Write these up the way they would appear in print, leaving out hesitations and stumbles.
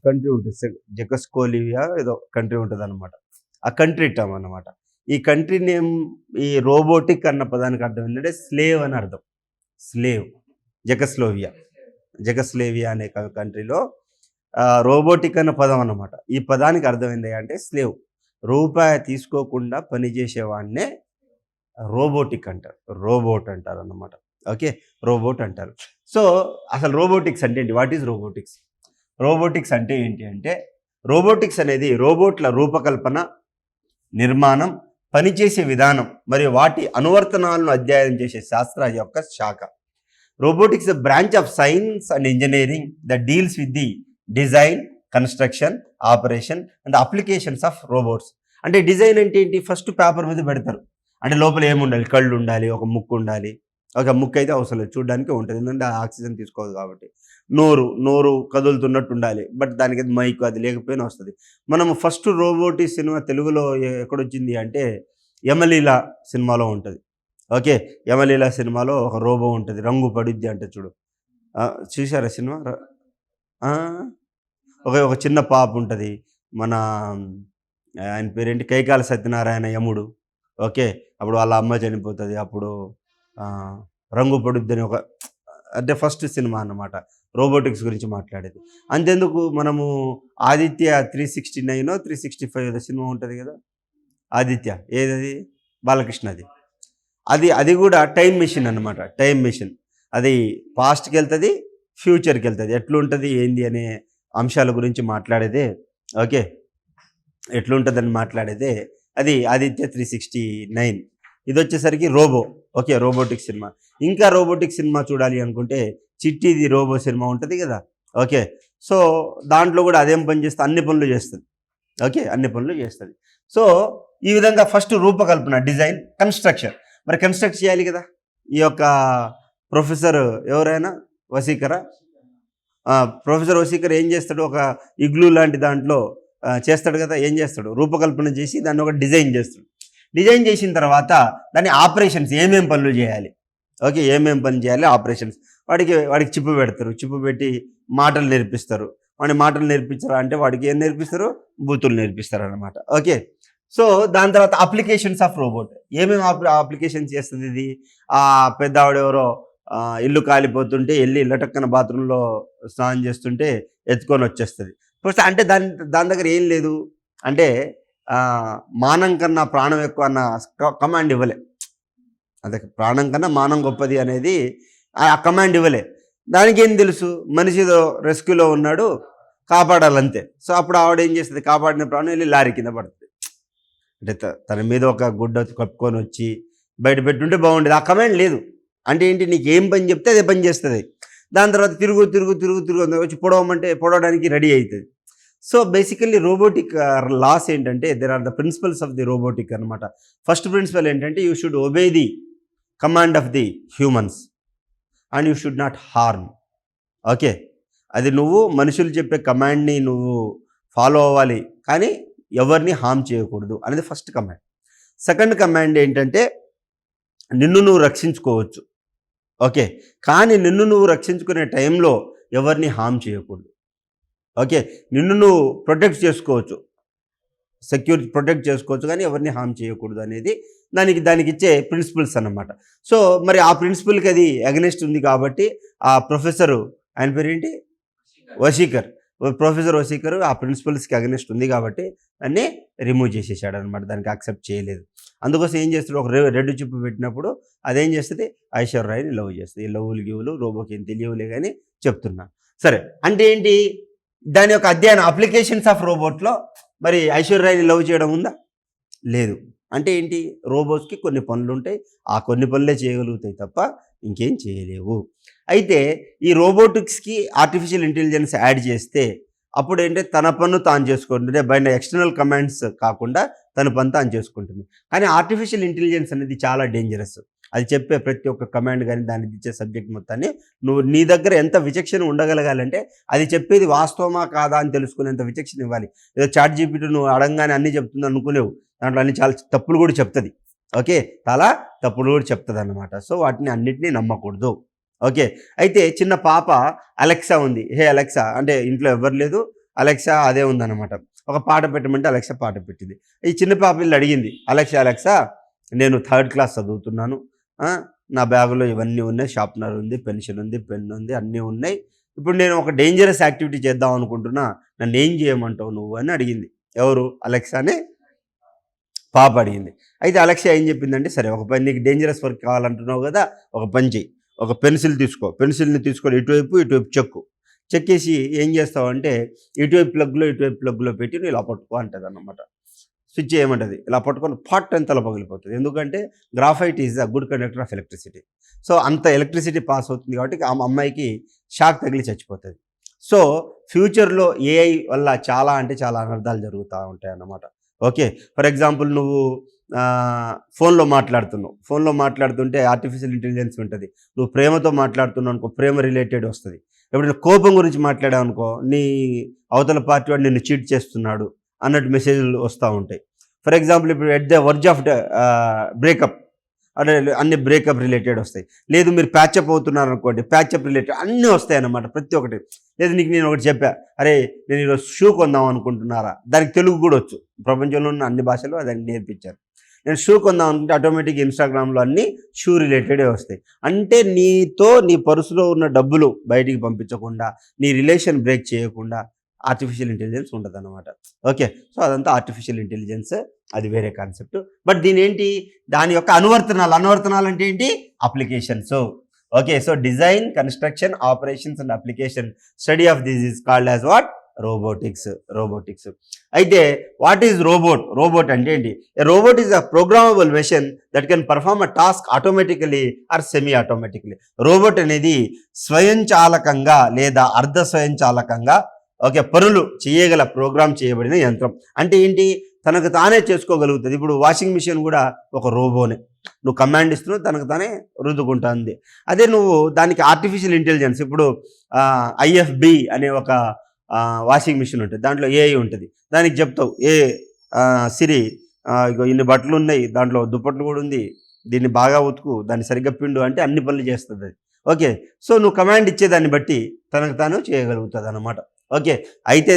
Country ఉంటుంది, జెకోస్లోవేకియా ఏదో country ఉంటదనమాట. ఆ కంట్రీ టర్మ్ అన్నమాట. ఈ కంట్రీ నేమ్ ఈ రోబోటిక్ అన్న పదానికి అర్థం ఏంటంటే స్లేవ్ అని అర్థం. స్లేవ్. జెకోస్లోవేకియా. జెకోస్లోవేకియా అనే కంట్రీలో రోబోటిక్ అన్న పదం అన్నమాట. ఈ పదానికి అర్థం ఏంది అంటే స్లేవ్. రూపాయి తీసుకోకుండా పనిచేసేవాడినే రోబోటిక్ అంటారు. రోబోట్ అంటారన్నమాట. ఓకే. రోబోట్ అంటారు. సో, అసలు రోబోటిక్స్ అంటే ఏంటి? What is robotics? రోబోటిక్స్ అంటే ఏంటి అంటే, రోబోటిక్స్ అనేది రోబోట్ల రూపకల్పన, నిర్మాణం, పనిచేసే విధానం మరియు వాటి అనువర్తనాలను అధ్యయనం చేసే శాస్త్ర యొక్క శాఖ. Robotics branch of science and engineering that deals with the design, construction, operation and applications of robots. అంటే డిజైన్ అంటే ఏంటి? ఫస్ట్ పేపర్ మీద పెడతారు. అంటే లోపల ఏముండాలి? కళ్ళు ఉండాలి, ఒక ముక్కు ఉండాలి. ఒక ముక్కు అయితే అవసరం లేదు, చూడడానికి ఉంటుంది, ఎందుకంటే ఆక్సిజన్ తీసుకోదు కాబట్టి. నోరు కదులుతున్నట్టు ఉండాలి, బట్ దానికి మైక్ అది లేకపోయినా వస్తుంది. మనం ఫస్ట్ రోబోటిక్ సినిమా తెలుగులో ఎక్కడొచ్చింది అంటే యమలీల సినిమాలో ఉంటుంది. ఓకే. యమలీల సినిమాలో ఒక రోబో ఉంటుంది, రంగు పడుద్ది అంటే చూడు. చూసారా సినిమా? ఒక చిన్న పాప ఉంటుంది. మన ఆయన పేరేంటి? కైకాల సత్యనారాయణ యముడు. ఓకే. అప్పుడు వాళ్ళ అమ్మ చనిపోతుంది. అప్పుడు రంగు పడుద్దని ఒక అంటే ఫస్ట్ సినిమా అన్నమాట రోబోటిక్స్ గురించి మాట్లాడేది. అంతెందుకు మనము ఆదిత్య 369 365 సినిమా ఉంటుంది కదా, ఆదిత్య ఏదది? బాలకృష్ణది. అది కూడా టైం మెషిన్ అన్నమాట. Time machine. అది పాస్ట్కి వెళ్తుంది, ఫ్యూచర్కి వెళ్తుంది. ఎట్లుంటుంది ఏంది అనే అంశాల గురించి మాట్లాడేదే. ఓకే. ఎట్లుంటుందని మాట్లాడేదే అది ఆదిత్య 369. ఇది వచ్చేసరికి రోబో. ఓకే. Robotic cinema. ఇంకా రోబోటిక్ సినిమా చూడాలి అనుకుంటే చిట్టిది రోబో సినిమా ఉంటుంది కదా. ఓకే. సో దాంట్లో కూడా అదేం పని చేస్తుంది? అన్ని పనులు చేస్తుంది. ఓకే. అన్ని పనులు చేస్తుంది. సో ఈ విధంగా ఫస్ట్ రూపకల్పన, డిజైన్, కన్స్ట్రక్షన్. మరి కన్స్ట్రక్ట్ చేయాలి కదా. ఈ యొక్క ప్రొఫెసర్ ఎవరైనా వసీకరా, ప్రొఫెసర్ వసీకర్ ఏం చేస్తాడు? ఒక ఇగ్లూ లాంటి దాంట్లో చేస్తాడు కదా. ఏం చేస్తాడు? రూపకల్పన చేసి దాన్ని ఒక డిజైన్ చేస్తాడు. డిజైన్ చేసిన తర్వాత దాని ఆపరేషన్స్ ఏమేం పనులు చేయాలి. ఓకే. ఏమేం పని చేయాలి ఆపరేషన్స్. వాడికి చిప్పు పెడతారు. చిప్పు పెట్టి మాటలు నేర్పిస్తారు. వాడిని మాటలు నేర్పించరా అంటే వాడికి ఏం నేర్పిస్తారు? బూతులు నేర్పిస్తారు అన్నమాట. ఓకే. సో దాని తర్వాత అప్లికేషన్స్ ఆఫ్ రోబోట్. ఏమేమి అప్లికేషన్స్ చేస్తుంది ఇది? పెద్ద ఆవిడెవరో ఇల్లు కాలిపోతుంటే వెళ్ళి ఇళ్ళటక్కన బాత్రూంలో స్నానం చేస్తుంటే ఎత్తుకొని వచ్చేస్తుంది. ఫస్ట్ అంటే దాని దగ్గర ఏం లేదు అంటే మానం కన్నా ప్రాణం ఎక్కువ అన్న కమాండ్ ఇవ్వలే. అదే ప్రాణం కన్నా మానం గొప్పది అనేది ఆ కమాండ్ ఇవ్వలే. దానికి ఏం తెలుసు? మనిషి ఏదో రెస్క్యూలో ఉన్నాడు, కాపాడాలంతే. సో అప్పుడు ఆవిడ ఏం చేస్తుంది? కాపాడిన ప్రాణం వెళ్ళి లారీ కింద పడుతుంది. అంటే తన మీద ఒక గుడ్డ కప్పుకొని వచ్చి బయట పెట్టుంటే బాగుండేది. ఆ కమాండ్ లేదు. అంటే ఏంటి? నీకు ఏం పని చెప్తే అదే పని చేస్తుంది. దాని తర్వాత తిరుగు వచ్చి పొడవడానికి రెడీ అవుతుంది. సో బేసికల్లీ రోబోటిక్ లాస్ ఏంటంటే there are the principles of the robotic అనమాట. ఫస్ట్ ప్రిన్సిపల్ ఏంటంటే you should obey the command of the humans and you should not harm. Okay. అది నువ్వు మనుషులు చెప్పే కమాండ్ని నువ్వు ఫాలో అవ్వాలి, కానీ ఎవరిని హార్మ్ చేయకూడదు అనేది ఫస్ట్ కమాండ్. సెకండ్ కమాండ్ ఏంటంటే నిన్ను నువ్వు రక్షించుకోవచ్చు. ఓకే. కానీ నిన్ను నువ్వు రక్షించుకునే టైంలో ఎవరిని హార్మ్ చేయకూడదు. ఓకే. నిన్ను నువ్వు ప్రొటెక్ట్ చేసుకోవచ్చు, ప్రొటెక్ట్ చేసుకోవచ్చు, కానీ ఎవరిని హార్మ్ చేయకూడదు అనేది దానికి ఇచ్చే ప్రిన్సిపల్స్ అన్నమాట. సో మరి ఆ ప్రిన్సిపల్కి అది అగెనిస్ట్ ఉంది కాబట్టి ఆ ప్రొఫెసరు, ఆయన పేరేంటి? వసీకర్. ప్రొఫెసర్ వసీకర్ ఆ ప్రిన్సిపల్స్కి అగెనిస్ట్ ఉంది కాబట్టి దాన్ని రిమూవ్ చేసేసాడు అనమాట. దానికి యాక్సెప్ట్ చేయలేదు. అందుకోసం ఏం చేస్తాడు? ఒక రెడ్ చిప్పు పెట్టినప్పుడు అదేం చేస్తుంది? ఐశ్వర్యరాయ్ని లవ్ చేస్తుంది. ఈ లవ్లు రోబోకి ఏం తెలియవులే కానీ చెప్తున్నా. సరే, అంటే ఏంటి? దాని యొక్క అధ్యయనం అప్లికేషన్స్ ఆఫ్ రోబోట్లో మరి ఐశ్వర్యరాయ్ని లవ్ చేయడం ఉందా? లేదు. అంటే ఏంటి? రోబోట్స్కి కొన్ని పనులు ఉంటాయి, ఆ కొన్ని పనులే చేయగలుగుతాయి తప్ప ఇంకేం చేయలేవు. అయితే ఈ రోబోటిక్స్కి ఆర్టిఫిషియల్ ఇంటెలిజెన్స్ యాడ్ చేస్తే అప్పుడు ఏంటంటే తన పన్ను తాను చేసుకుంటుంది, బయట ఎక్స్టర్నల్ కమాండ్స్ కాకుండా తన పని తాను చేసుకుంటుంది. కానీ ఆర్టిఫిషియల్ ఇంటెలిజెన్స్ అనేది చాలా డేంజరస్. అది చెప్పే ప్రతి ఒక్క కమాండ్ కానీ దానికి ఇచ్చే సబ్జెక్ట్ మొత్తాన్ని నువ్వు నీ దగ్గర ఎంత విచక్షణ ఉండగలగాలంటే అది చెప్పేది వాస్తవమా కాదా అని తెలుసుకునేంత విచక్షణ ఇవ్వాలి. ఏదో చాట్ జీపీటీ నువ్వు అడగగానే అన్నీ చెప్తుంది అనుకునేవు, దాంట్లో అన్ని చాలా తప్పులు కూడా చెప్తుంది. ఓకే. చాలా తప్పులు కూడా చెప్తుంది అన్నమాట. సో వాటిని అన్నిటినీ నమ్మకూడదు. ఓకే. అయితే చిన్న పాప అలెక్సా ఉంది. హే అలెక్సా అంటే ఇంట్లో ఎవరు లేదు, అలెక్సా అదే ఉందన్నమాట. ఒక పాట పెట్టమంటే అలెక్సా పాట పెట్టింది. ఈ చిన్న పాప పిల్ల అడిగింది, అలెక్సా అలెక్సా నేను థర్డ్ క్లాస్ చదువుతున్నాను. ఆ! నా బ్యాగులో ఇవన్నీ ఉన్నాయి. షార్ప్‌నర్ ఉంది, పెన్సిల్ ఉంది, పెన్ ఉంది, అన్నీ ఉన్నాయి. ఇప్పుడు నేను ఒక డేంజరస్ యాక్టివిటీ చేద్దాం అనుకుంటున్నా. నన్నేం చేయమంటావు నువ్వు అని అడిగింది. ఎవరు? అలెక్సానే పాప అడిగింది. అయితే అలెక్సా ఏం చెప్పిందంటే, సరే ఒక పని నీకు డేంజరస్ వర్క్ కావాలంటున్నావు కదా! ఒక పని చెయ్యి. ఒక పెన్సిల్ తీసుకో. పెన్సిల్‌ని తీసుకొని ఇటువైపు చెక్కు. చెక్కేసి ఏం చేస్తావంటే ఇటువైపు ప్లగ్‌లో పెట్టి నువ్వు ఇలా పట్టుకో అంటదన్నమాట. స్విచ్ చేయమంటది. ఇలా పట్టుకొని ఫట్ అని తల పగిలిపోతది. ఎందుకంటే graphite is the good conductor of electricity. So, అంత ఎలక్ట్రిసిటీ పాస్ అవుతుంది కాబట్టి ఆ అమ్మాయికి షాక్ తగిలి చచ్చిపోతది. సో, ఫ్యూచర్‌లో ఏఐ వల్ల చాలా అంటే చాలా అనర్థాలు జరుగుతా ఉంటాయన్నమాట. ఓకే. ఫర్ ఎగ్జాంపుల్ నువ్వు ఫోన్‌లో మాట్లాడుతున్నావు. ఫోన్‌లో మాట్లాడుతుంటే ఆర్టిఫిషియల్ ఇంటెలిజెన్స్ ఉంటది. నువ్వు ప్రేమతో మాట్లాడుతున్నావు అనుకో, ప్రేమ రిలేటెడ్ వస్తది. ఎప్పుడైనా కోపం గురించి మాట్లాడావనుకో, నీ అవతల పార్టీ వాడు నిన్ను చీట్ చేస్తున్నాడు అన్నట్టు మెసేజ్‌లు వస్తా ఉంటాయి. ఫర్ ఎగ్జాంపుల్ ఇప్పుడు at the verge of breakup అంటే అన్ని బ్రేకప్ రిలేటెడ్ వస్తాయి. లేదు మీరు ప్యాచప్ అవుతున్నారనుకోండి, ప్యాచప్ రిలేటెడ్ అన్నీ వస్తాయన్నమాట ప్రతి ఒక్కటి. లేదు నీకు నేను ఒకటి చెప్పా, అరే నేను ఈరోజు షూ కొందాం అనుకుంటున్నారా? దానికి తెలుగు కూడా వచ్చు. ప్రపంచంలో ఉన్న అన్ని భాషలు దానికి నేర్పించారు. నేను షూ కొందాం అనుకుంటే ఆటోమేటిక్‌గా ఇన్‌స్టాగ్రామ్‌లో అన్నీ షూ రిలేటెడే వస్తాయి. అంటే నీ పర్సులో ఉన్న డబ్బులు బయటికి పంపించకుండా, నీ రిలేషన్ బ్రేక్ చేయకుండా ఆర్టిఫిషియల్ ఇంటెలిజెన్స్ ఉంటదన్నమాట. ఓకే. సో, అదంతా ఆర్టిఫిషియల్ ఇంటెలిజెన్స్. అది వేరే కాన్సెప్ట్. బట్ దాని యొక్క అనువర్తనాలు అంటే ఏంటి? Applications. Okay. So, design, construction, operations and application study of this is called as what? Robotics. అయితే వాట్ ఈజ్ రోబోట్? రోబోట్ అంటే ఏంటి? A robot is a programmable machine that can perform a task automatically or semi automatically. Robot అనేది స్వయంచాలకంగా లేదా అర్ధ స్వయంచాలకంగా పనులు చేయగల ప్రోగ్రామ్ చేయబడిన యంత్రం. అంటే ఏంటి? తనకు తానే చేసుకోగలుగుతది. ఇప్పుడు వాషింగ్ మిషన్ కూడా ఒక రోబోనే. నువ్వు కమాండ్ ఇస్తున్నావు, తనకు తానే రుద్దుకుంటుంది. అదే నువ్వు దానికి ఆర్టిఫిషియల్ ఇంటెలిజెన్స్ ఇప్పుడు ఐఎఫ్‌బి అనే ఒక వాషింగ్ మిషన్ ఉంటుంది. దాంట్లో ఏఐ ఉంటుంది. దానికి చెప్తావు, సిరి ఇగో ఇన్ని బట్టలున్నాయి, దాంట్లో దుప్పట్లు కూడా ఉంది, దీన్ని బాగా ఉతుకు, దాన్ని సరిగ్గా పిండు అంటే అన్ని పనులు చేస్తుంది అది. ఓకే. సో, నువ్వు కమాండ్ ఇచ్చేదాన్ని బట్టి తనకు తాను చేయగలుగుతుంది అన్నమాట. ఓకే. అయితే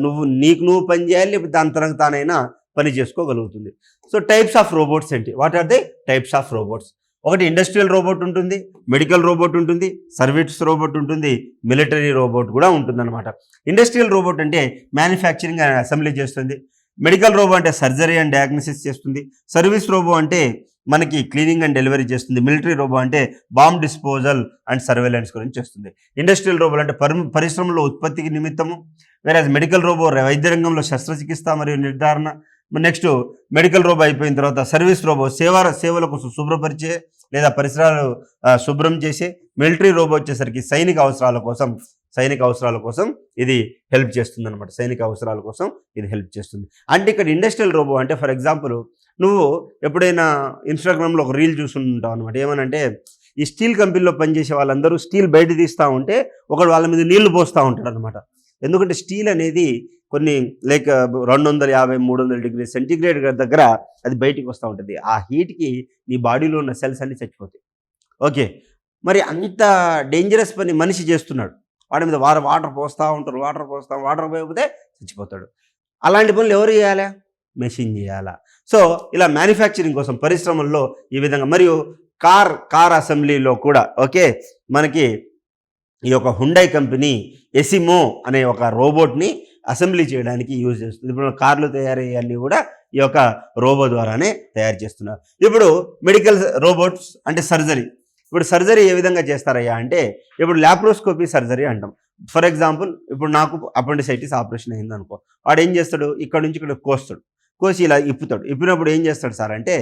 నువ్వు పని చేయాలి, లేకపోతే దాని తనకు తానైనా పని చేసుకోగలుగుతుంది. సో, టైప్స్ ఆఫ్ రోబోట్స్ ఏంటి? What are the types of robots? ఒకటి ఇండస్ట్రియల్ రోబోట్ ఉంటుంది, మెడికల్ రోబోట్ ఉంటుంది, సర్వీస్ రోబోట్ ఉంటుంది, మిలిటరీ రోబోట్ కూడా ఉంటుందన్నమాట. ఇండస్ట్రియల్ రోబోట్ అంటే మ్యానుఫ్యాక్చరింగ్ అండ్ అసెంబ్లీ చేస్తుంది. మెడికల్ రోబో అంటే సర్జరీ అండ్ డయాగ్నోసిస్ చేస్తుంది. సర్వీస్ రోబో అంటే మనకి క్లీనింగ్ అండ్ డెలివరీ చేస్తుంది. మిలిటరీ రోబో అంటే బాంబ్ డిస్పోజల్ అండ్ సర్వేలెన్స్ గురించి చేస్తుంది. ఇండస్ట్రియల్ రోబోలు అంటే పరిశ్రమలో ఉత్పత్తికి నిమిత్తము. వేరే మెడికల్ రోబో వైద్య రంగంలో శస్త్రచికిత్స మరియు నిర్ధారణ. నెక్స్ట్ మెడికల్ రోబో అయిపోయిన తర్వాత సర్వీస్ రోబో సేవల కోసం శుభ్రపరిచే లేదా పరిసరాలు శుభ్రం చేసే. మిలిటరీ రోబో వచ్చేసరికి సైనిక అవసరాల కోసం ఇది హెల్ప్ చేస్తుంది అనమాట. సైనిక అవసరాల కోసం ఇది హెల్ప్ చేస్తుంది. అంటే ఇక్కడ ఇండస్ట్రియల్ రోబో అంటే ఫర్ ఎగ్జాంపుల్ నువ్వు ఎప్పుడైనా ఇన్స్టాగ్రామ్లో ఒక రీల్ చూస్తుంటావు అనమాట. ఏమనంటే ఈ స్టీల్ కంపెనీలో పనిచేసే వాళ్ళందరూ స్టీల్ బయట తీస్తూ ఉంటే ఒకడు వాళ్ళ మీద నీళ్లు పోస్తూ ఉంటాడు అనమాట. ఎందుకంటే స్టీల్ అనేది కొన్ని లైక్ 250, 300 డిగ్రీ సెంటిగ్రేడ్ దగ్గర అది బయటికి వస్తూ ఉంటుంది. ఆ హీట్కి నీ బాడీలో ఉన్న సెల్స్ అన్నీ చచ్చిపోతాయి. ఓకే. మరి అంత డేంజరస్ పని మనిషి చేస్తున్నాడు. వాడి మీద వాటర్ పోస్తూ ఉంటారు. వాటర్ పోయకపోతే చచ్చిపోతాడు. అలాంటి పనులు ఎవరు చేయాలా? మెషిన్ చేయాలా. సో, ఇలా మ్యానుఫ్యాక్చరింగ్ కోసం పరిశ్రమల్లో ఈ విధంగా మరియు కార్ అసెంబ్లీలో కూడా ఓకే మనకి ఈ యొక్క హుండై కంపెనీ ఎసిమో అనే ఒక రోబోట్ని అసెంబ్లీ చేయడానికి యూజ్ చేస్తుంది. ఇప్పుడు కార్లు తయారయ్యేవన్నీ కూడా ఈ యొక్క రోబో ద్వారానే తయారు చేస్తున్నారు. ఇప్పుడు మెడికల్ రోబోట్స్ అంటే సర్జరీ. ఇప్పుడు సర్జరీ ఏ విధంగా చేస్తారయ్యా అంటే ఇప్పుడు ల్యాప్రోస్కోపీ సర్జరీ అంటాం. ఫర్ ఎగ్జాంపుల్ ఇప్పుడు నాకు అపెండిసైటిస్ ఆపరేషన్ అయింది అనుకో, వాడు ఏం చేస్తాడు? ఇక్కడ నుంచి ఇక్కడ కోసి ఇలా ఇప్పుతాడు. ఇప్పినప్పుడు ఏం చేస్తాడు సార్ అంటే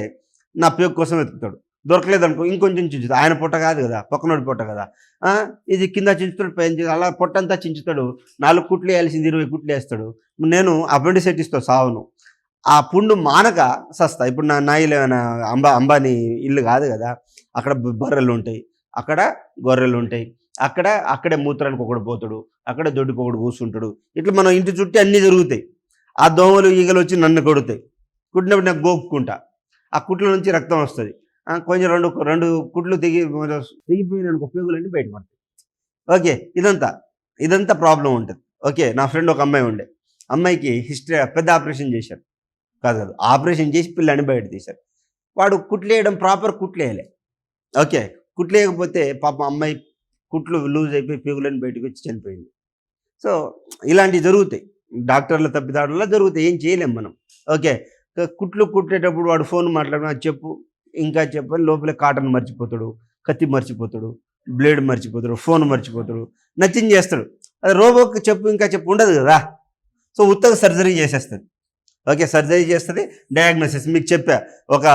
నా పేగు కోసం వెతుకుతాడు. దొరకలేదనుకో ఇంకొంచెం చించుతాడు. ఆయన పొట్ట కాదు కదా, పక్కనోడి పొట్ట కదా. ఇది కింద చించుతాడు, పైన అలా పొట్టంతా చించుతాడు. 4 కుట్లు వేయాల్సింది 20 కుట్లు వేస్తాడు. నేను అపెండిసైటిస్తో సావును. ఆ పుండు మానక సస్తా. ఇప్పుడు నా ఇల్లు అంబానీ ఇల్లు కాదు కదా. అక్కడ బర్రెలు ఉంటాయి, అక్కడ గొర్రెలు ఉంటాయి, అక్కడే మూత్రానికి ఒకడు పోతాడు, అక్కడ దొడ్డికి ఒకడు కూర్చుంటాడు. ఇట్లా మనం ఇంటి చుట్టూ అన్నీ జరుగుతాయి. ఆ దోమలు ఈగలు వచ్చి నన్ను కొడుతాయి. కుట్టినప్పుడు నాకు గోపుకుంటా. ఆ కుట్ల నుంచి రక్తం వస్తుంది. కొంచెం రెండు కుట్లు తెగిపోయిన ఉపయోగాలన్నీ బయటపడతాయి. ఓకే. ఇదంతా ప్రాబ్లం ఉంటుంది. ఓకే, నా ఫ్రెండ్ ఒక అమ్మాయి ఉండే, అమ్మాయికి హిస్టరీ పెద్ద ఆపరేషన్ చేశారు. కాదు ఆపరేషన్ చేసి పిల్లని బయట తీశారు. వాడు కుట్లేయడం ప్రాపర్ కుట్లేయలే. ఓకే, కుట్లేయకపోతే పాపం అమ్మాయి కుట్లు లూజ్ అయిపోయి పేగులని బయటకు వచ్చి చనిపోయింది. సో ఇలాంటివి జరుగుతాయి, డాక్టర్ల తప్పిదాడుల్లో జరుగుతాయి, ఏం చేయలేం మనం. ఓకే, కుట్లు కుట్టేటప్పుడు వాడు ఫోన్ మాట్లాడినా చెప్పు ఇంకా చెప్పని లోపల కాటన్ మర్చిపోతాడు, కత్తి మర్చిపోతాడు, బ్లేడ్ మర్చిపోతాడు, ఫోన్ మర్చిపోతాడు, నథింగ్ చేస్తాడు. అది రోబోకి చెప్పు ఇంకా చెప్పు ఉండదు కదా. సో ఉత్తగా సర్జరీ చేసేస్తుంది. ఓకే, సర్జరీ చేస్తుంది, డయాగ్నోసిస్ మీకు చెప్పా, ఒక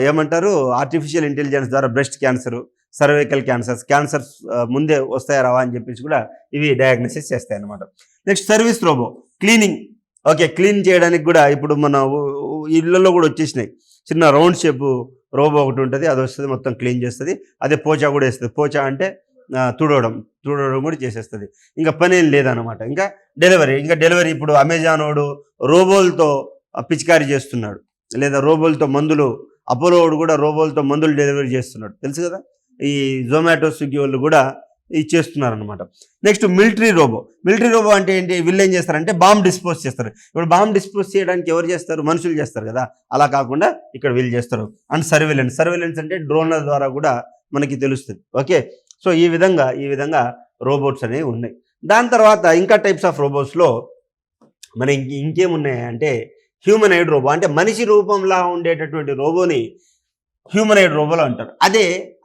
ఏమంటారు ఆర్టిఫిషియల్ ఇంటెలిజెన్స్ ద్వారా బ్రెస్ట్ క్యాన్సరు, సర్వైకల్ క్యాన్సర్స్ ముందే వస్తాయా రావా అని చెప్పేసి కూడా ఇవి డయాగ్నోసిస్ చేస్తాయి అన్నమాట. Next service robo, cleaning. Okay, clean చేయడానికి కూడా ఇప్పుడు మన ఇళ్ళల్లో కూడా వచ్చేసినాయి. చిన్న రౌండ్ షేపు రోబో ఒకటి ఉంటుంది, అది వస్తుంది, మొత్తం క్లీన్ చేస్తుంది. అదే పోచా కూడా వేస్తుంది. పోచా అంటే తుడవడం కూడా చేసేస్తుంది. ఇంకా పని ఏం లేదనమాట. ఇంకా డెలివరీ ఇప్పుడు అమెజాన్ వాడు రోబోలతో పిచికారీ చేస్తున్నాడు, లేదా రోబోలతో మందులు, అపోలో వాడు కూడా రోబోలతో మందులు డెలివరీ చేస్తున్నాడు, తెలుసు కదా. ఈ జొమాటో, స్విగ్గీ వాళ్ళు కూడా ఇది చేస్తున్నారనమాట. నెక్స్ట్ మిలిటరీ రోబో అంటే ఏంటి, వీళ్ళు ఏం చేస్తారంటే బాంబ్ డిస్పోజ్ చేస్తారు. ఇప్పుడు బాంబ్ డిస్పోజ్ చేయడానికి ఎవరు చేస్తారు, మనుషులు చేస్తారు కదా, అలా కాకుండా ఇక్కడ వీళ్ళు చేస్తారు. అండ్ సర్వేలెన్స్ అంటే డ్రోన్ల ద్వారా కూడా మనకి తెలుస్తుంది. ఓకే, సో ఈ విధంగా రోబోట్స్ అనేవి ఉన్నాయి. దాని తర్వాత ఇంకా టైప్స్ ఆఫ్ రోబోట్స్లో మన ఇంకేమున్నాయి అంటే హ్యూమనాయిడ్ రోబో, అంటే మనిషి రూపంలా ఉండేటటువంటి రోబోని హ్యూమనాయిడ్ రోబోలు అంటారు.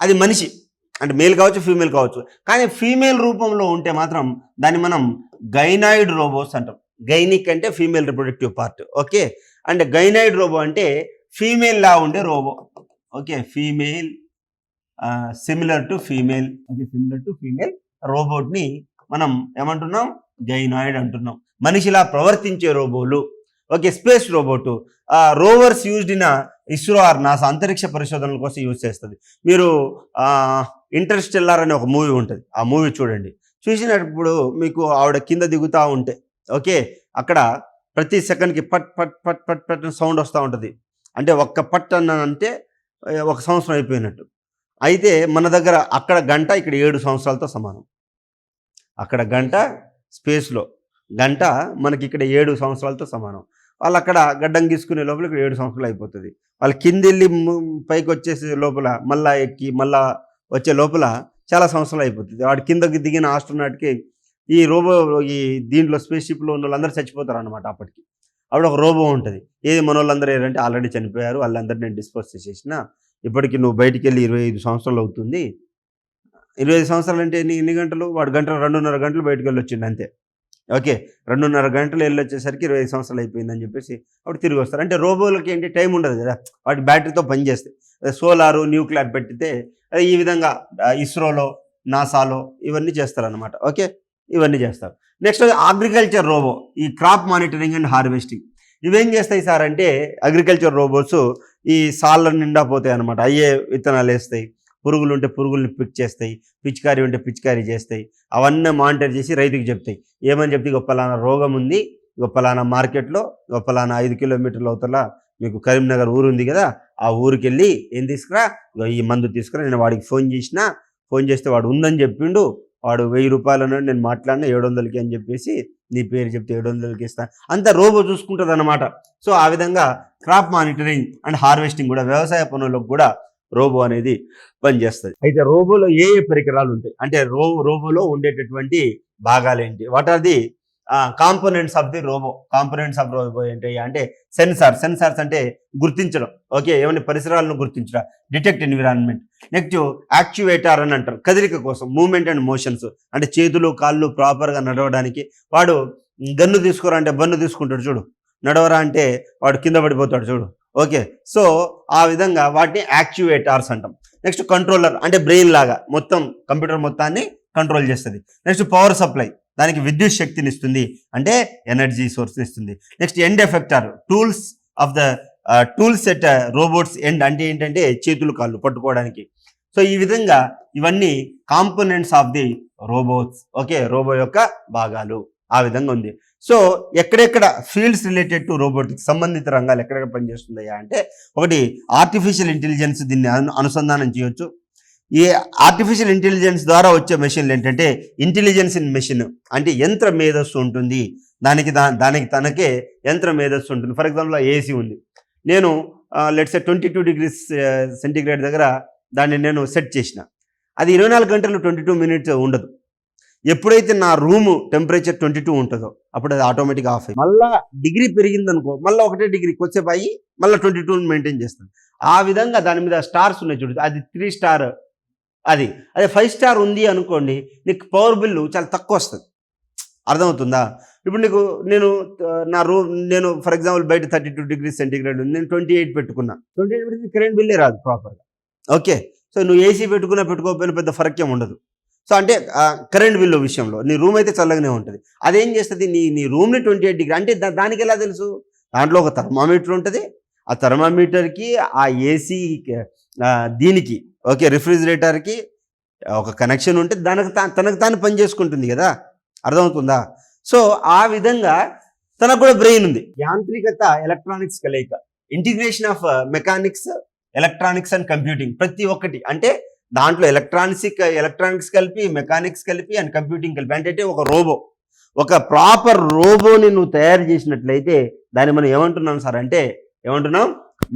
అది మనిషి అంటే మేల్ కావచ్చు, ఫీమేల్ కావచ్చు, కానీ ఫీమేల్ రూపంలో ఉంటే మాత్రం దాన్ని మనం గైనాయిడ్ రోబోస్ అంటాం. గైనిక్ అంటే female reproductive part. Okay, and gynoid robo అంటే ఫీమేల్ లా ఉండే robo. Okay, female similar to female రోబోట్ని మనం ఏమంటున్నాం, గైనాయిడ్ అంటున్నాం. మనిషిలా ప్రవర్తించే రోబోలు. Okay, space robot rovers used in ISRO or NASA అంతరిక్ష పరిశోధనల కోసం యూజ్ చేస్తుంది. మీరు ఇంటర్స్టెల్లార్ అనే ఒక మూవీ ఉంటుంది, ఆ మూవీ చూడండి. చూసినప్పుడు మీకు ఆవిడ కింద దిగుతూ ఉంటే, ఓకే, అక్కడ ప్రతి సెకండ్కి పట్ పట్ పట్ పట్ పట్ సౌండ్ వస్తూ ఉంటుంది. అంటే ఒక్క పట్ అంటే 1 సంవత్సరం అయిపోయినట్టు. అయితే మన దగ్గర అక్కడ గంట, ఇక్కడ 7 సంవత్సరాలతో సమానం. అక్కడ గంట, స్పేస్లో గంట మనకి ఇక్కడ 7 సంవత్సరాలతో సమానం. వాళ్ళు అక్కడ గడ్డం గీసుకునే లోపల ఇక్కడ 7 సంవత్సరాలు అయిపోతుంది. వాళ్ళు కింది వెళ్ళి పైకి వచ్చేసే లోపల మళ్ళా ఎక్కి మళ్ళా వచ్చే లోపల చాలా సంవత్సరాలు అయిపోతుంది. వాడు కిందకి దిగిన ఆస్ట్రోనాట్కి ఈ దీంట్లో స్పేస్ షిప్లో ఉన్న వాళ్ళందరూ చచ్చిపోతారు అనమాట. అప్పుడు ఒక రోబో ఉంటుంది. ఏది మన వాళ్ళందరూ ఏంటంటే ఆల్రెడీ చనిపోయారు, వాళ్ళందరూ నేను డిస్పోజ్ చేసేసిన, ఇప్పటికి నువ్వు బయటికి వెళ్ళి 25 సంవత్సరాలు అవుతుంది. 25 సంవత్సరాలు అంటే ఎన్ని గంటలు, వాడు 2.5 గంటలు బయటకు వెళ్ళి వచ్చిండు అంతే. ఓకే, 2.5 గంటలు వెళ్ళి వచ్చేసరికి 25 సంవత్సరాలు అయిపోయిందని చెప్పేసి అప్పుడు తిరిగి వస్తారు. అంటే రోబోలకి ఏంటి టైం ఉండదు కదా, వాటి బ్యాటరీతో పనిచేస్తాయి. సోలారు, న్యూక్లియర్ పెట్టితే ఈ విధంగా ఇస్రోలో, నాసాలో ఇవన్నీ చేస్తారనమాట. ఓకే, ఇవన్నీ చేస్తారు. నెక్స్ట్ అగ్రికల్చర్ రోబో, ఈ క్రాప్ మానిటరింగ్ అండ్ హార్వెస్టింగ్. ఇవేం చేస్తాయి సార్ అంటే అగ్రికల్చర్ రోబోట్స్ ఈ సాళ్ళ నిండా పోతాయి అనమాట. అయ్యే విత్తనాలు వేస్తాయి, పురుగులు ఉంటే పురుగుల్ని పిక్ చేస్తాయి, పిచికారీ ఉంటే పిచికారీ చేస్తాయి. అవన్నీ మానిటర్ చేసి రైతుకి చెప్తాయి. ఏమని చెప్తే గొప్పలానా రోగం ఉంది, గొప్పలానా మార్కెట్లో, గొప్పలానా 5 కిలోమీటర్ల అవతల మీకు కరీంనగర్ ఊరు ఉంది కదా, ఆ ఊరికి వెళ్ళి ఏం తీసుకురా, ఈ మందు తీసుకురా. నేను వాడికి ఫోన్ చేస్తే వాడు ఉందని చెప్పిండు, వాడు 1000 రూపాయలు అన్నాడు, నేను మాట్లాడినా 700కి అని చెప్పేసి నీ పేరు చెప్తే 700కి ఇస్తాను. అంతా రోబో చూసుకుంటుంది అన్నమాట. సో ఆ విధంగా క్రాప్ మానిటరింగ్ అండ్ హార్వెస్టింగ్ కూడా, వ్యవసాయ పనులకు కూడా రోబో అనేది పనిచేస్తుంది. అయితే రోబోలో ఏ పరికరాలు ఉంటాయి అంటే రోబోలో ఉండేటటువంటి భాగాలు ఏంటి, what are the components of the robo ఏంటి అంటే సెన్సార్స్ అంటే గుర్తించడం. ఓకే, ఏమైనా పరిసరాలను గుర్తించడం, డిటెక్ట్ ఎన్విరాన్మెంట్. నెక్స్ట్ యాక్చువేటర్ అని అంటారు, కదలిక కోసం, మూమెంట్ అండ్ మోషన్స్, అంటే చేతులు కాళ్ళు ప్రాపర్గా నడవడానికి. వాడు గన్ను తీసుకోరా అంటే బన్ను తీసుకుంటాడు చూడు, నడవరా అంటే వాడు కింద పడిపోతాడు చూడు. ఓకే, సో ఆ విధంగా వాటిని యాక్చువేటర్స్ అంటాం. నెక్స్ట్ కంట్రోలర్ అంటే బ్రెయిన్ లాగా మొత్తం కంప్యూటర్ మొత్తాన్ని కంట్రోల్ చేస్తుంది. నెక్స్ట్ పవర్ సప్లై, దానికి విద్యుత్ శక్తిని ఇస్తుంది, అంటే ఎనర్జీ సోర్స్ని ఇస్తుంది. Next end effector, tools set robots end అంటే ఏంటంటే చేతులు కాళ్ళు పట్టుకోవడానికి. సో ఈ విధంగా ఇవన్నీ components of the robots. Okay, robo యొక్క భాగాలు ఆ విధంగా ఉంది. సో ఎక్కడెక్కడ ఫీల్డ్స్ రిలేటెడ్ టు రోబోటిక్స్ సంబంధిత రంగాలు ఎక్కడెక్కడ పనిచేస్తుందయ్యా అంటే, ఒకటి ఆర్టిఫిషియల్ ఇంటెలిజెన్స్, దీన్ని అనుసంధానం చేయొచ్చు. ఈ ఆర్టిఫిషియల్ ఇంటెలిజెన్స్ ద్వారా వచ్చే మెషిన్లు ఏంటంటే ఇంటెలిజెన్స్ ఇన్ మెషిన్, అంటే యంత్ర మేధస్సు ఉంటుంది దానికి తనకే యంత్ర మేధస్సు ఉంటుంది. ఫర్ ఎగ్జాంపుల్ ఏసీ ఉంది, నేను లెట్స్ 22 degrees సెంటిగ్రేడ్ దగ్గర దాన్ని నేను సెట్ చేసిన, అది 24 గంటలు 22 minutes ఉండదు. ఎప్పుడైతే నా రూము టెంపరేచర్ 22 ఉంటుందో అప్పుడు అది ఆటోమేటిక్గా ఆఫ్ అయ్యి మళ్ళీ డిగ్రీ పెరిగిందనుకో మళ్ళీ 1 degree కొద్దిసేపు అయ్యి మళ్ళీ 22 మెయింటైన్ చేస్తుంది. ఆ విధంగా దాని మీద స్టార్స్ ఉన్నాయి చూడు, అది 3 star, అదే 5 star ఉంది అనుకోండి, నీకు పవర్ బిల్లు చాలా తక్కువ వస్తుంది. అర్థమవుతుందా? ఇప్పుడు నేను ఫర్ ఎగ్జాంపుల్ బయట 32 degrees సెంటిగ్రేడ్ ఉంది, నేను 28 పెట్టుకున్నా, 28 కరెంట్ బిల్లే రాదు ప్రాపర్గా. ఓకే, సో నువ్వు ఏసీ పెట్టుకోకపోయినా పెద్ద ఫరక్యం ఉండదు. సో అంటే కరెంట్ బిల్లు విషయంలో నీ రూమ్ అయితే చల్లగానే ఉంటుంది. అదేం చేస్తుంది, నీ రూమ్ని 28 degree అంటే దానికి ఎలా తెలుసు? దాంట్లో ఒక థర్మామీటర్ ఉంటుంది, ఆ థర్మామీటర్కి ఆ ఏసీ దీనికి ఓకే రిఫ్రిజిరేటర్కి ఒక కనెక్షన్ ఉంటే తనకు తాను పని చేసుకుంటుంది కదా. అర్థమవుతుందా? సో ఆ విధంగా తనకు కూడా బ్రెయిన్ ఉంది. యాంత్రికత ఎలక్ట్రానిక్స్ కలయిక, integration of mechanics, electronics and computing, ప్రతి ఒక్కటి అంటే దాంట్లో ఎలక్ట్రానిక్స్ కలిపి, మెకానిక్స్ కలిపి అండ్ కంప్యూటింగ్ కలిపి, అంటే ఒక ప్రాపర్ రోబోని నువ్వు తయారు చేసినట్లయితే దాన్ని మనం ఏమంటున్నాం సార్ అంటే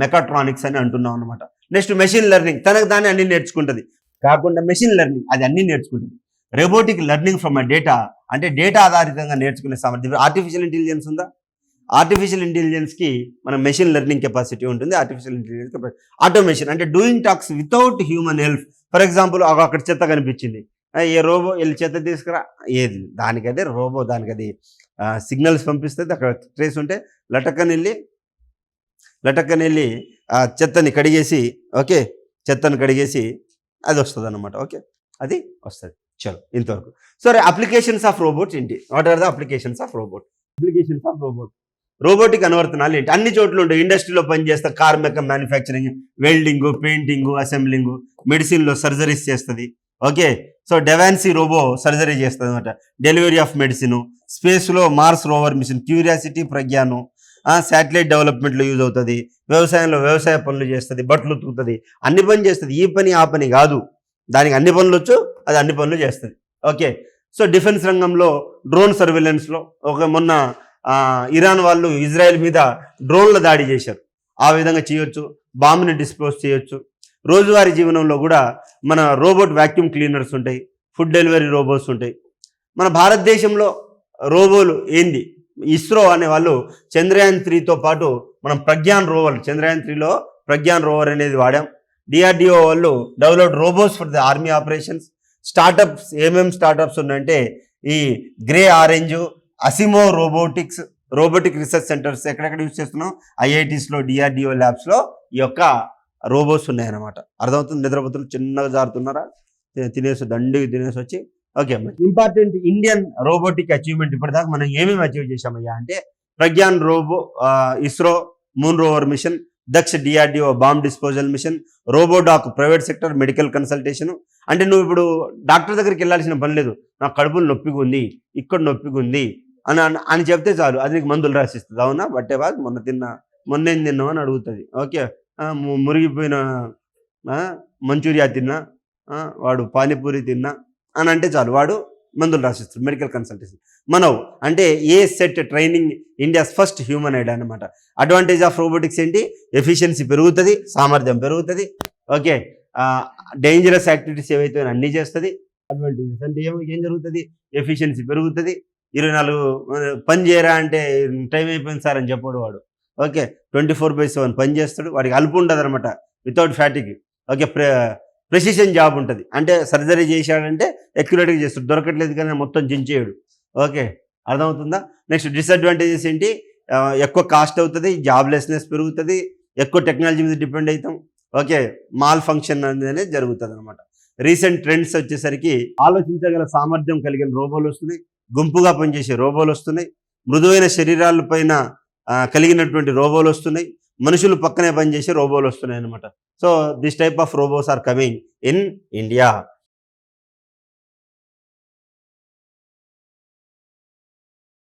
మెకాట్రానిక్స్ అని అంటున్నాం అనమాట. నెక్స్ట్ మెషిన్ లెర్నింగ్, తనకు దాన్ని అన్ని నేర్చుకుంటుంది. కాకుండా మెషిన్ లెర్నింగ్ అది అన్ని నేర్చుకుంటుంది. రోబోటిక్ లెర్నింగ్ ఫ్రమ్ డేటా, అంటే డేటా ఆధారితంగా నేర్చుకునే సామర్థ్యం. ఆర్టిఫిషియల్ ఇంటెలిజెన్స్ ఉందా? ఆర్టిఫిషియల్ ఇంటెలిజెన్స్కి మన మెషిన్ లెర్నింగ్ కెపాసిటీ ఉంటుంది. ఆర్టిఫిషియల్ ఇంటెలిజెన్స్ ఆటోమేషన్, అంటే doing talks without human help. For example అక్కడ చెత్త కనిపించింది, ఏ రోబో వెళ్ళి చెత్త తీసుకురా, ఏది దానికదే రోబో, దానికది సిగ్నల్స్ పంపిస్తుంది. అక్కడ ట్రేస్ ఉంటే లటక్కని వెళ్ళి చెత్తని కడిగేసి అది వస్తుంది అన్నమాట. ఓకే, అది వస్తుంది. చలో ఇంతవరకు. సో అప్లికేషన్స్ ఆఫ్ రోబోట్స్ ఏంటి? What are the applications of robot? Robotic అనువర్తనాలు ఏంటి? అన్ని చోట్ల ఉంటాయి. ఇండస్ట్రీలో పనిచేస్తే car manufacturing, welding, painting, assembling, మెడిసిన్లో సర్జరీస్ చేస్తుంది. Okay, so da Vinci robo surgery చేస్తుంది అనమాట. డెలివరీ ఆఫ్ మెడిసిన్, స్పేస్లో మార్స్ రోవర్ మిషన్, క్యూరియాసిటీ ప్రజ్ఞానం, శాటిలైట్ డెవలప్మెంట్లో యూజ్ అవుతుంది. వ్యవసాయంలో వ్యవసాయ పనులు చేస్తుంది, బట్టలు ఉతుకుతుంది, అన్ని పని చేస్తుంది. ఈ పని ఆ పని కాదు, దానికి అన్ని పనులు వచ్చు, అది అన్ని పనులు చేస్తుంది. ఓకే, సో డిఫెన్స్ రంగంలో డ్రోన్ సర్వేలెన్స్లో మొన్న ఇరాన్ వాళ్ళు ఇజ్రాయెల్ మీద డ్రోన్ల దాడి చేశారు, ఆ విధంగా చేయొచ్చు. బాంబుని డిస్పోజ్ చేయొచ్చు. రోజువారీ జీవనంలో కూడా మన రోబోట్ వ్యాక్యూమ్ క్లీనర్స్ ఉంటాయి, ఫుడ్ డెలివరీ రోబోట్స్ ఉంటాయి. మన భారతదేశంలో రోబోలు ఏంది? ఇస్రో అనే వాళ్ళు చంద్రయాన్ 3తో పాటు మనం చంద్రయాన్ 3లో ప్రజ్ఞాన్ రోవర్ అనేది వాడాం. డిఆర్డిఓ వాళ్ళు developed robots for the army operations. Startups ఏమేమి స్టార్టప్స్ ఉన్నాయంటే ఈ Grey Orange, Asimo robotic research centres ఎక్కడెక్కడ యూజ్ చేస్తున్నాం? ఐఐటీస్లో, డిఆర్డిఓ ల్యాబ్స్లో ఈ యొక్క రోబోట్స్ ఉన్నాయన్నమాట. అర్థమవుతుంది? నిద్రపోతున్నారు, చిన్నగా జారుతున్నారా, దండిగా తినేసి వచ్చి. Okay, important Indian robotic achievement ఇప్పటిదాకా మనం ఏమేమి అచీవ్ చేశామయ్యా అంటే Pragyan robo, ISRO moon rover mission, Daksh DRDO bomb disposal mission, Robodoc private sector medical consultation. అంటే నువ్వు ఇప్పుడు డాక్టర్ దగ్గరికి వెళ్ళాల్సిన పని లేదు. నాకు కడుపులు నొప్పిగా ఉంది, ఇక్కడ నొప్పిగా ఉంది అని చెప్తే చాలు, అది నీకు మందులు రాసిస్తుంది. అవునా, బట్టే బాగా మొన్నేం తిన్నావు అని అడుగుతుంది. ఓకే, మురిగిపోయిన మంచూరియా తిన్నా, వాడు పానీపూరి తిన్నా అని అంటే చాలు, వాడు మందులు రాసిస్తారు. Medical consultation. అంటే A set training India's first humanoid అనమాట. అడ్వాంటేజ్ ఆఫ్ రోబోటిక్స్ ఏంటి? ఎఫిషియన్సీ పెరుగుతుంది, సామర్థ్యం పెరుగుతుంది. ఓకే, డేంజరస్ యాక్టివిటీస్ ఏవైతే అన్నీ చేస్తుంది. అడ్వాంటేజెస్ అంటే ఏం జరుగుతుంది? ఎఫిషియన్సీ పెరుగుతుంది. 24 పని చేయరా అంటే టైం అయిపోయింది సార్ అని చెప్పాడు వాడు. ఓకే, 24/7 పని చేస్తాడు. వాడికి అలుపు ఉండదు అనమాట, without fatigue. Okay, precision job ఉంటుంది. అంటే సర్జరీ చేశాడంటే అక్యురేట్గా చేస్తాడు, దొరకట్లేదు కానీ మొత్తం జించేయడు. ఓకే, అర్థమవుతుందా? నెక్స్ట్ డిసడ్వాంటేజెస్ ఏంటి? ఎక్కువ కాస్ట్ అవుతుంది, జాబ్లెస్నెస్ పెరుగుతుంది, ఎక్కువ టెక్నాలజీ మీద డిపెండ్ అవుతాం. ఓకే, మాల్ ఫంక్షన్ అనేది జరుగుతుంది అనమాట. రీసెంట్ ట్రెండ్స్ వచ్చేసరికి ఆలోచించగల సామర్థ్యం కలిగిన రోబోలు వస్తున్నాయి, గుంపుగా పనిచేసే రోబోలు వస్తున్నాయి, మృదువైన శరీరాలపైన కలిగినటువంటి రోబోలు వస్తున్నాయి, మనుషులు పక్కనే పనిచేసే రోబోలు వస్తున్నాయి అనమాట. So this type of robos are coming in India.